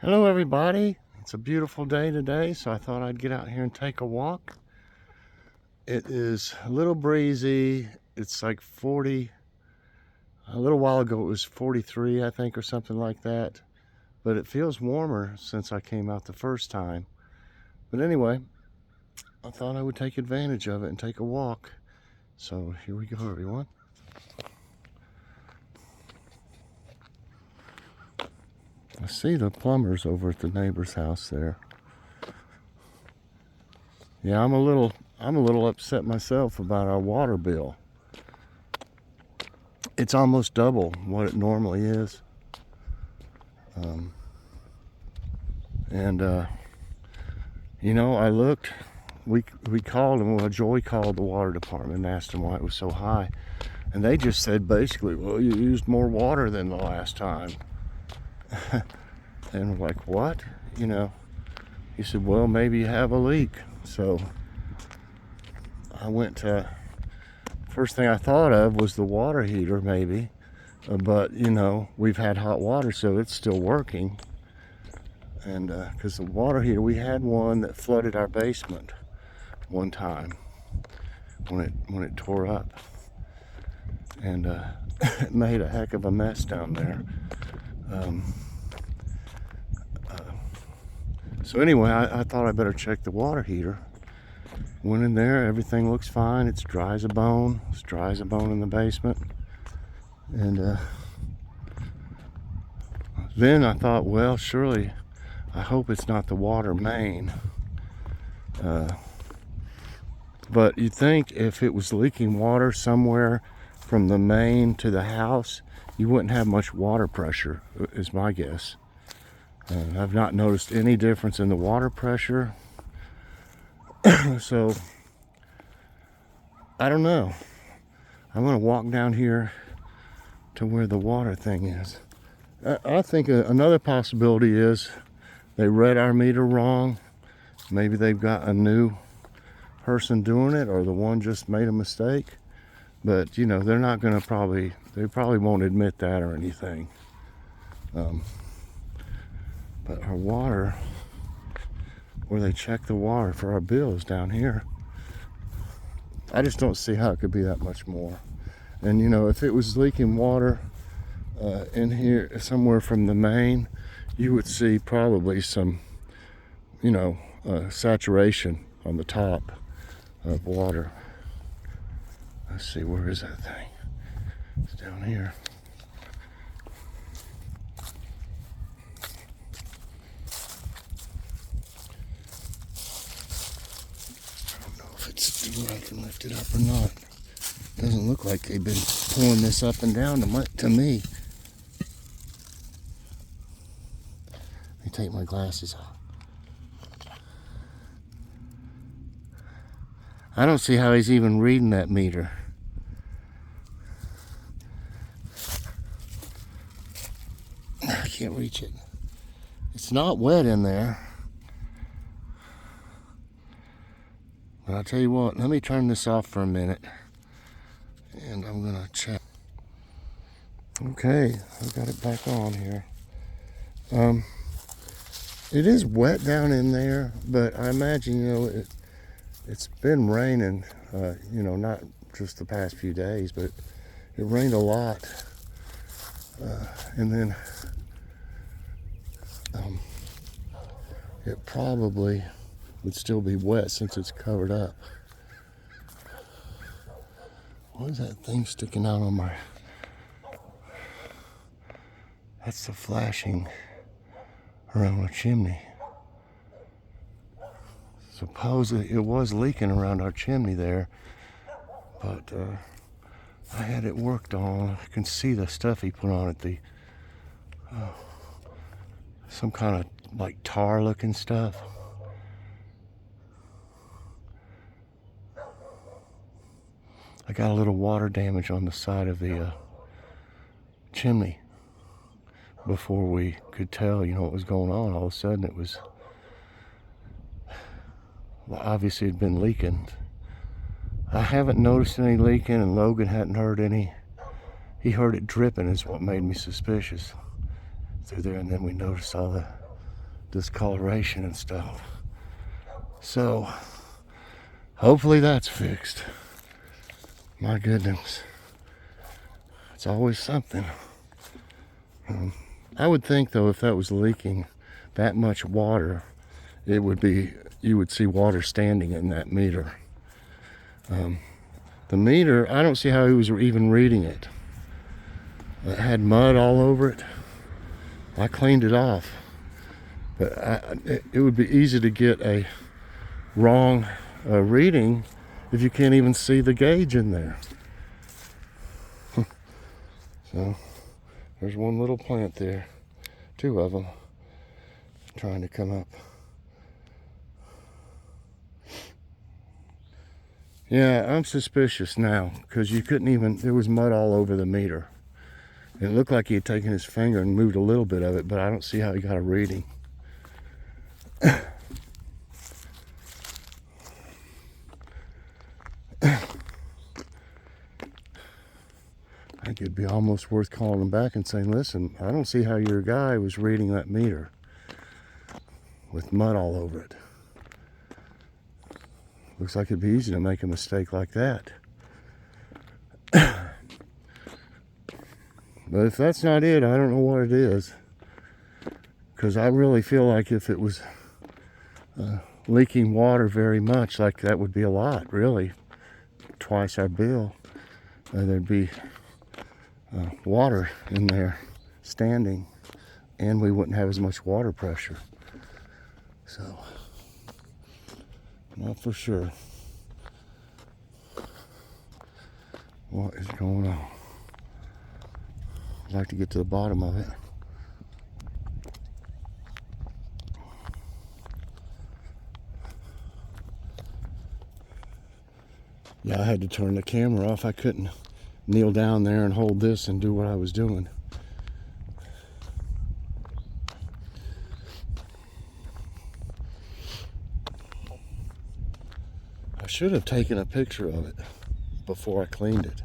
Hello everybody. It's a beautiful day today, so I thought I'd get out here and take a walk. It is a little breezy. It's like 40. A little while ago it was 43, I think, or something like that. But it feels warmer since I came out the first time. But anyway, I thought I would take advantage of it and take a walk. So here we go, everyone. I see the plumbers over at the neighbor's house there. Yeah, I'm a little upset myself about our water bill. It's almost double what it normally is. You know, I looked, we called them, well, Joy called the water department and asked them why it was so high. And they just said basically, well, you used more water than the last time. And we're like, what? You know, he said, well, maybe you have a leak. So I went to, first thing I thought of was the water heater maybe. But, you know, we've had hot water, so it's still working. And because the water heater, we had one that flooded our basement one time when it tore up. And it made a heck of a mess down there. So anyway, I thought I better check the water heater. Went in there, everything looks fine. It's dry as a bone. It's dry as a bone in the basement. And then I thought, well, surely, I hope it's not the water main. But you'd think if it was leaking water somewhere from the main to the house, you wouldn't have much water pressure, is my guess. I've not noticed any difference in the water pressure. So, I don't know. I'm going to walk down here to where the water thing is. I think another possibility is they read our meter wrong. Maybe they've got a new person doing it, or the one just made a mistake. But, you know, they're not going to they probably won't admit that or anything. But our water, where they check the water for our bills down here, I just don't see how it could be that much more. And, you know, if it was leaking water in here somewhere from the main, you would see probably some, you know, saturation on the top of water. Let's see, where is that thing? It's down here. I don't know if it's where I can lift it up or not. Doesn't look like they've been pulling this up and down to me. Let me take my glasses off. I don't see how he's even reading that meter. I can't reach it. It's not wet in there. But I'll tell you what, let me turn this off for a minute. And I'm gonna check. Okay, I've got it back on here. It is wet down in there, but I imagine, you know, it's been raining, you know, not just the past few days, but it rained a lot. And then it probably would still be wet since it's covered up. What is that thing sticking out on my... That's the flashing around our chimney. Supposedly it was leaking around our chimney there, but I had it worked on. I can see the stuff he put on it, some kind of like tar looking stuff. I got a little water damage on the side of the chimney. Before we could tell, you know, what was going on, all of a sudden it was, well, obviously it had been leaking. I haven't noticed any leaking, and Logan hadn't heard any. He heard it dripping is what made me suspicious through there, and then we noticed all the discoloration and stuff. So hopefully that's fixed. My goodness, it's always something. I would think though, if that was leaking that much water, it would be, you would see water standing in that meter. The meter, I don't see how he was even reading it. It had mud all over it. I cleaned it off, but it would be easy to get a wrong reading if you can't even see the gauge in there. So there's one little plant there, two of them trying to come up. Yeah, I'm suspicious now because you couldn't even, there was mud all over the meter. It looked like he had taken his finger and moved a little bit of it, but I don't see how he got a reading. I think it'd be almost worth calling him back and saying, listen, I don't see how your guy was reading that meter with mud all over it. Looks like it'd be easy to make a mistake like that. But if that's not it, I don't know what it is. Because I really feel like if it was leaking water very much, like that would be a lot, really. Twice our bill. There'd be water in there standing, and we wouldn't have as much water pressure. So, not for sure. What is going on? I'd like to get to the bottom of it. Yeah, I had to turn the camera off. I couldn't kneel down there and hold this and do what I was doing. I should have taken a picture of it before I cleaned it.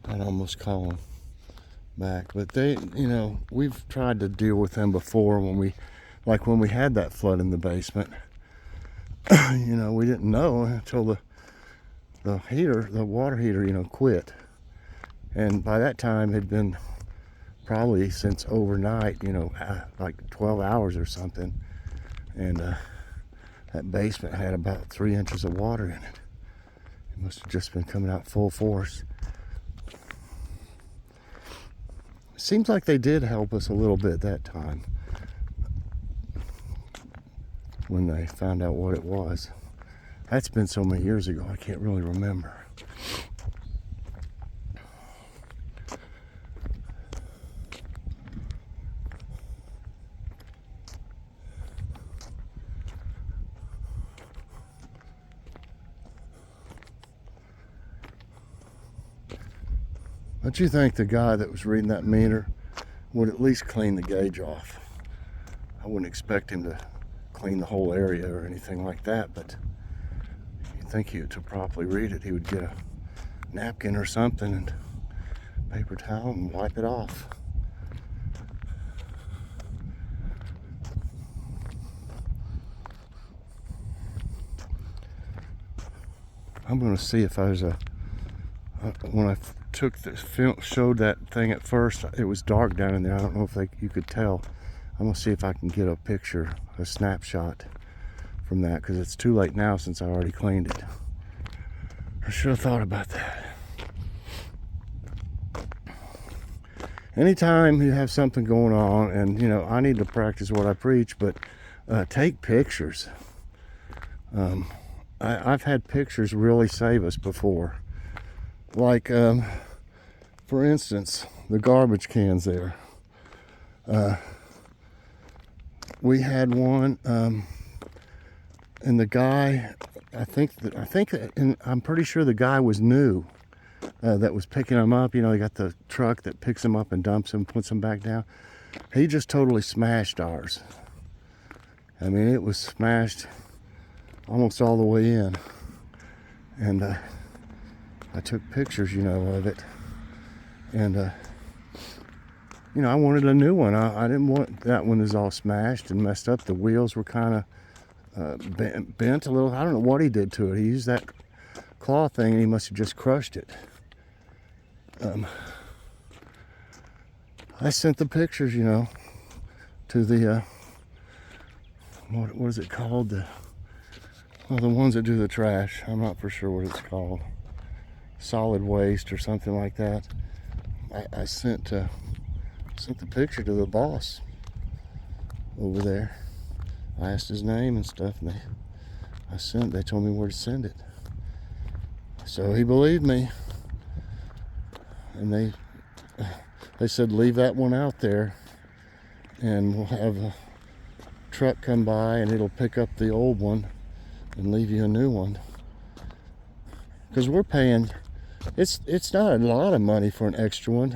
I'd almost call them back, but they, you know, we've tried to deal with them before when we had that flood in the basement. You know, we didn't know until the water heater, you know, quit. And by that time it had been probably since overnight, you know, like 12 hours or something. And that basement had about 3 inches of water in it. It must have just been coming out full force. Seems like they did help us a little bit that time when they found out what it was. That's been so many years ago, I can't really remember. Don't you think the guy that was reading that meter would at least clean the gauge off? I wouldn't expect him to clean the whole area or anything like that, but you'd think to properly read it, he would get a napkin or something and paper towel and wipe it off. I'm going to see if there's when I took the film, showed that thing at first, it was dark down in there. I don't know if you could tell. I'm gonna see if I can get a picture, a snapshot from that, because it's too late now since I already cleaned it. I should have thought about that. Anytime you have something going on, and you know, I need to practice what I preach, but take pictures. I've had pictures really save us before. Like, for instance, the garbage cans there. We had one, And the guy, and I'm pretty sure the guy was new that was picking them up. You know, they got the truck that picks them up and dumps them, puts them back down. He just totally smashed ours. I mean, it was smashed almost all the way in. And I took pictures, you know, of it. And, you know, I wanted a new one. I didn't want that one is all smashed and messed up. The wheels were kind of bent a little. I don't know what he did to it. He used that claw thing and he must have just crushed it. I sent the pictures, you know, to the what is it called? The ones that do the trash. I'm not for sure what it's called. Solid waste or something like that. I sent the picture to the boss over there. I asked his name and stuff, and they told me where to send it. So he believed me, and they said leave that one out there, and we'll have a truck come by and it'll pick up the old one and leave you a new one. Because we're paying, it's not a lot of money for an extra one,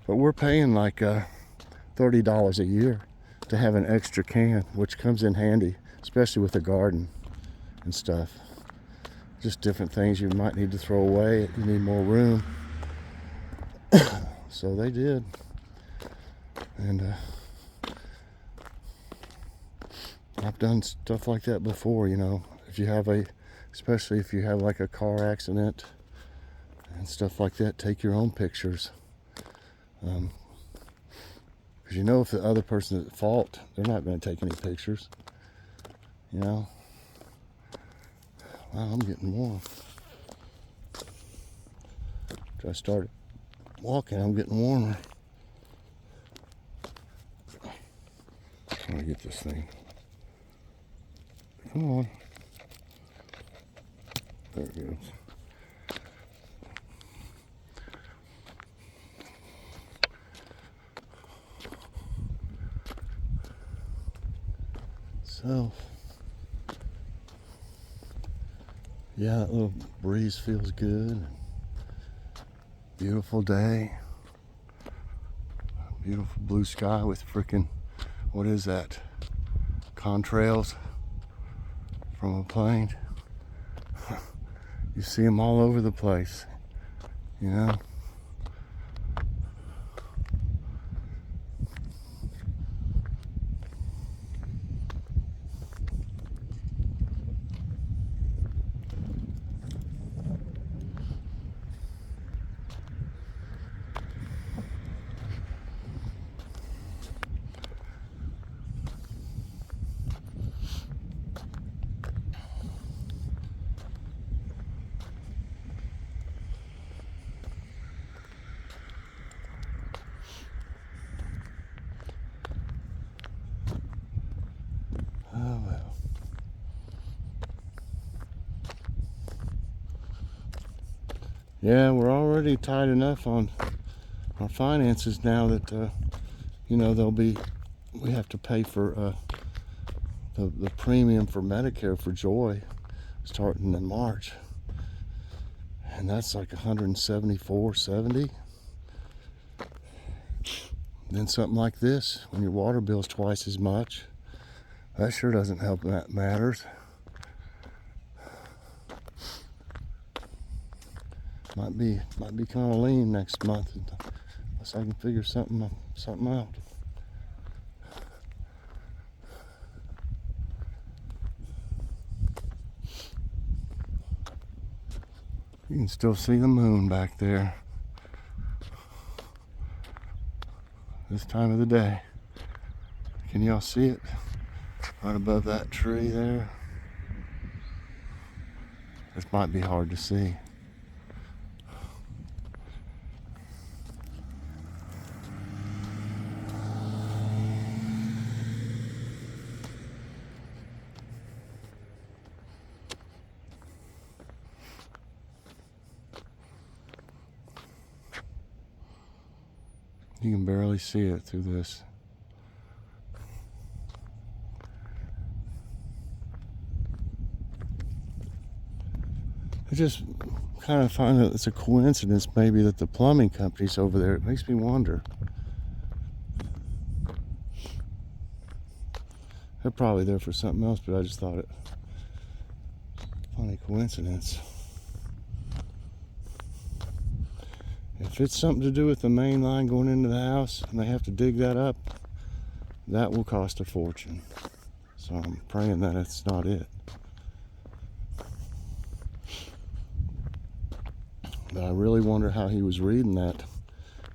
but we're paying like $30 a year to have an extra can, which comes in handy, especially with a garden and stuff. Just different things you might need to throw away. You need more room. So they did. And I've done stuff like that before, you know. Especially if you have like a car accident and stuff like that, take your own pictures. Because you know if the other person is at fault, they're not going to take any pictures, you know. Wow, I'm getting warm. After I started walking, I'm getting warmer. Trying to get this thing. Come on. There it goes. So, yeah, that little breeze feels good. Beautiful day. Beautiful blue sky with freaking, what is that? Contrails from a plane. You see them all over the place, you know. Oh well. Yeah, we're already tight enough on our finances now that you know we have to pay for the premium for Medicare for Joy starting in March, and that's like $174.70. Then something like this, when your water bill's twice as much, that sure doesn't help matters. Might be kind of lean next month unless I can figure something out. You can still see the moon back there this time of the day. Can y'all see it? Right above that tree there. This might be hard to see. You can barely see it through this. I just kind of find that it's a coincidence maybe that the plumbing company's over there. It makes me wonder. They're probably there for something else, but I just thought it funny coincidence. If it's something to do with the main line going into the house and they have to dig that up, that will cost a fortune. So I'm praying that it's not it. But I really wonder how he was reading that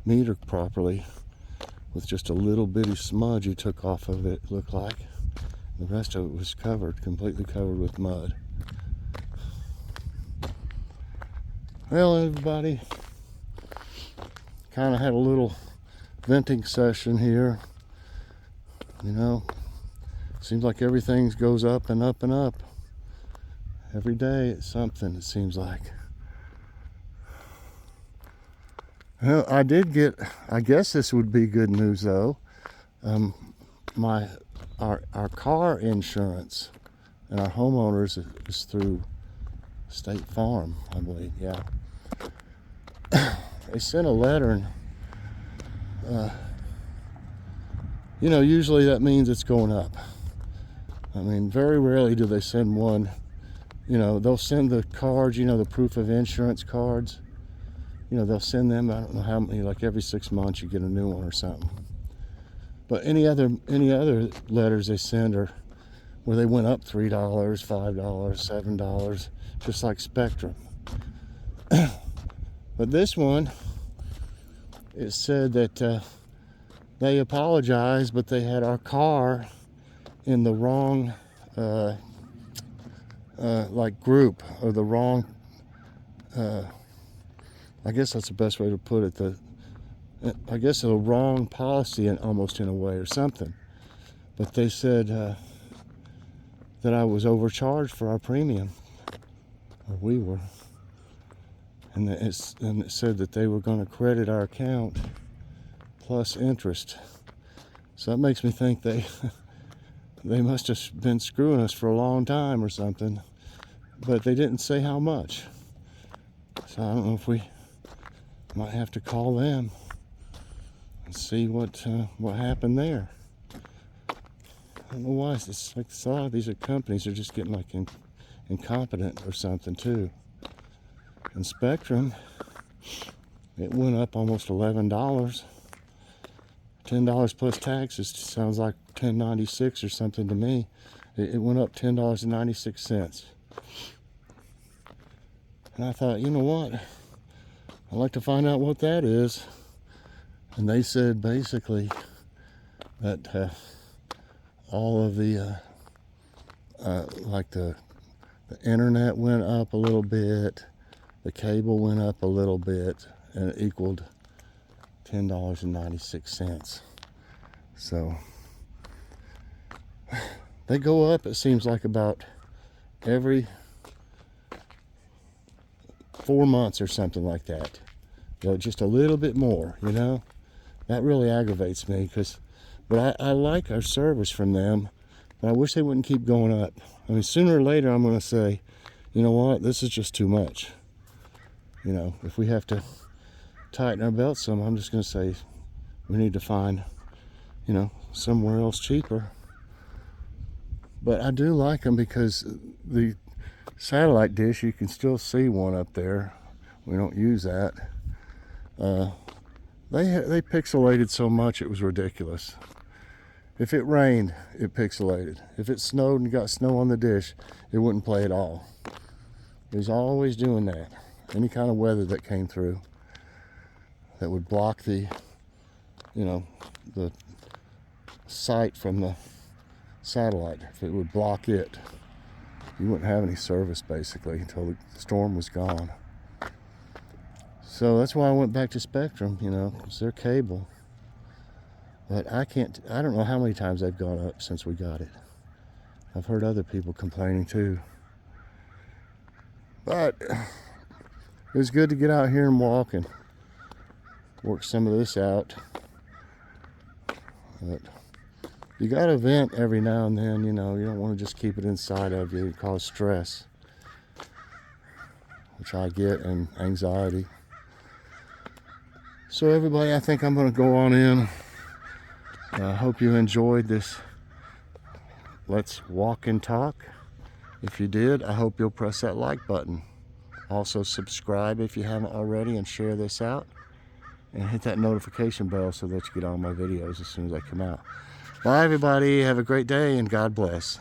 meter properly with just a little bitty smudge he took off of it, looked like. The rest of it was covered, completely covered with mud. Well, everybody, kind of had a little venting session here. You know, seems like everything goes up and up and up. Every day it's something, it seems like. Well, I guess this would be good news though. Our car insurance and our homeowners is through State Farm, I believe, yeah. They sent a letter and you know, usually that means it's going up. I mean, very rarely do they send one. You know, they'll send the cards, you know, the proof of insurance cards. You know, they'll send them, I don't know how many, like every 6 months you get a new one or something. But any other letters they send are where they went up $3, $5, $7, just like Spectrum. But this one, it said that they apologized, but they had our car in the wrong like group, or the wrong I guess that's the best way to put it. I guess the wrong policy, almost in a way, or something. But they said that I was overcharged for our premium, or we were, and it said that they were going to credit our account plus interest. So that makes me think they must have been screwing us for a long time or something, but they didn't say how much. So I don't know if we might have to call them and see what happened there. I don't know why. It's like a lot of these companies are just getting like incompetent or something too. And Spectrum, it went up almost $11. $10 plus taxes sounds like $10.96 or something to me. It went up $10.96. And I thought, you know what? I'd like to find out what that is. And they said basically that all of the like the internet went up a little bit, the cable went up a little bit, and it equaled $10.96. So they go up, it seems like, about every 4 months or something like that. You know, just a little bit more, you know. That really aggravates me, but I like our service from them, but I wish they wouldn't keep going up. I mean, sooner or later I'm going to say, you know what, this is just too much. You know, if we have to tighten our belt some, I'm just going to say we need to find, you know, somewhere else cheaper. But I do like them because the satellite dish, you can still see one up there. We don't use that. They pixelated so much it was ridiculous. If it rained, it pixelated. If it snowed and got snow on the dish, it wouldn't play at all. It was always doing that. Any kind of weather that came through that would block the, you know, the sight from the satellite. If it would block it, you wouldn't have any service basically until the storm was gone. So that's why I went back to Spectrum, you know, it's their cable. But I don't know how many times they've gone up since we got it. I've heard other people complaining too. But it was good to get out here and walk and work some of this out. But you gotta vent every now and then, you know, you don't want to just keep it inside of you and cause stress. which I get, and anxiety. So everybody, I think I'm going to go on in. I hope you enjoyed this Let's Walk and Talk. If you did, I hope you'll press that like button. Also subscribe if you haven't already, and share this out. And hit that notification bell so that you get all my videos as soon as they come out. Bye everybody, have a great day, and God bless.